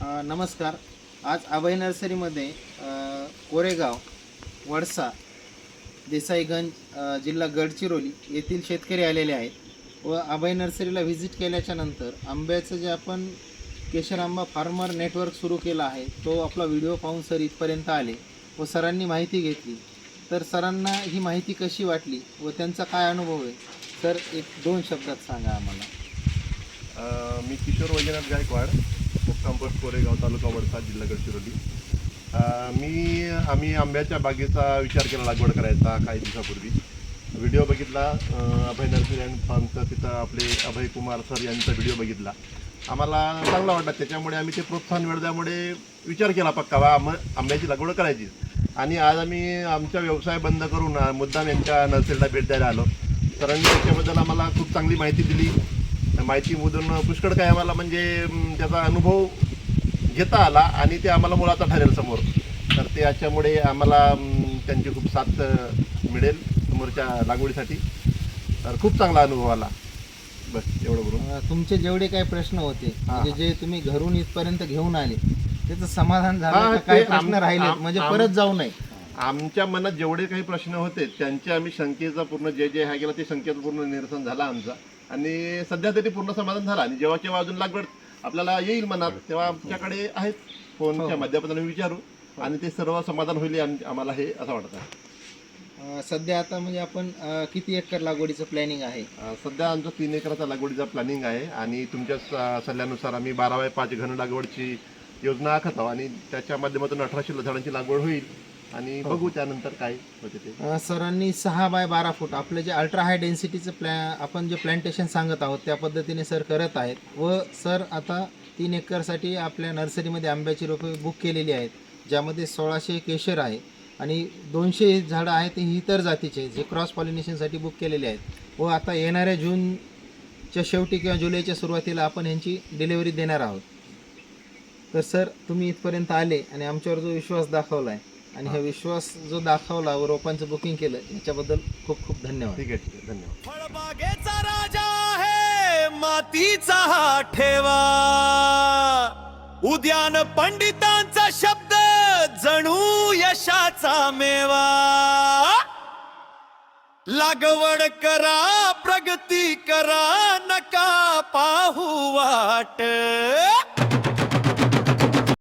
नमस्कार. आज अभय नर्सरीमध्ये कोरेगाव, वडसा, देसाईगंज, जिल्हा गडचिरोली येथील शेतकरी आलेले आहेत व अभय नर्सरीला व्हिजिट केल्याच्या नंतर आंब्याचं जे आपण केशर आंबा फार्मर नेटवर्क सुरू केला आहे तो आपला व्हिडिओ पाहून सर इथपर्यंत आले व सरांनी माहिती घेतली. तर सरांना ही माहिती कशी वाटली व त्यांचा काय अनुभव आहे सर, एक दोन शब्दात सांगा आम्हाला. मी किशोर वैजनाथ गायकवाड, मुक्काम पोस्ट कोरेगाव, तालुका वडसा, जिल्हा गडचिरोली. आम्ही आंब्याच्या बागेचा विचार केला लागवड करायचा काही दिवसापूर्वी. व्हिडिओ बघितला अभय नर्सरी अँड फार्मचा, तिथं आपले अभय कुमार सर यांचा व्हिडिओ बघितला. आम्हाला चांगला वाटला, त्याच्यामुळे आम्ही ते प्रोत्साहन मिळाल्यामुळे विचार केला पक्का आंब्याची लागवड करायची. आणि आज आम्ही आमचा व्यवसाय बंद करून मुद्दाम यांच्या नर्सरीला भेट द्यायला आलो. सरांनी त्याच्याबद्दल आम्हाला खूप चांगली माहिती दिली. माहितीमधून पुष्कळ काय आम्हाला म्हणजे त्याचा अनुभव घेता आला आणि ते आम्हाला मुळाचा ठरेल समोर. तर ते याच्यामुळे आम्हाला त्यांची खूप साथ मिळेल समोरच्या लागवडीसाठी. तर खूप चांगला अनुभव आला. बस एवढं बोलून. तुमचे जेवढे काही प्रश्न होते म्हणजे जे तुम्ही घरून इथपर्यंत घेऊन आले त्याचं समाधान झालं का? काही प्रश्न राहिले म्हणजे परत जाऊ नये. आमच्या मनात जेवढे काही प्रश्न होते त्यांचे आम्ही शंकेचा पूर्ण जे हा गेला ते शंकेचं पूर्ण निरसन झाला आमचा. आणि सध्या तरी पूर्ण समाधान झाला. आणि जेव्हा केव्हा अजून लागवड आपल्याला येईल मनात तेव्हा आमच्याकडे आहेत फोनच्या माध्यमातून विचारू आणि ते सर्व समाधान होईल आम्हाला हे असं वाटत आहे. सध्या आता म्हणजे आपण किती एकर लागवडीचं प्लॅनिंग आहे? सध्या आमचं 3 एकराचा लागवडीचा प्लॅनिंग आहे आणि तुमच्या सल्ल्यानुसार आम्ही 12x5 घन लागवडची योजना आखत आहोत आणि त्याच्या माध्यमातून 1800 झाडांची लागवड होईल आणि बघू त्यानंतर काय होते ते. सरांनी 6 बाय 12 फूट आपलं जे अल्ट्रा हाय डेन्सिटीचं आपण जे प्लॅन्टेशन सांगत आहोत त्या पद्धतीने सर करत आहेत. व सर आता 3 एकरसाठी आपल्या नर्सरीमध्ये आंब्याची रोपे बुक केलेली आहेत, ज्यामध्ये 1600 केशर आहे आणि 200 झाडं आहेत ते इतर जातीचे जे क्रॉस पॉलिनेशनसाठी बुक केलेले आहेत. व आता येणाऱ्या जूनच्या शेवटी किंवा जुलैच्या सुरुवातीला आपण यांची डिलेवरी देणार आहोत. तर सर तुम्ही इथपर्यंत आले आणि आमच्यावर जो विश्वास दाखवला आहे आणि हा विश्वास जो दाखवला व रोपांचं बुकिंग केलं याच्याबद्दल खूप खूप धन्यवाद. ठीक आहे, धन्यवाद. फळबागेचा राजा आहे मातीचा हा ठेवा, उद्यान पंडितांचा शब्द जणू यशाचा मेवा. लागवड करा, प्रगती करा, नका पाहू वाट.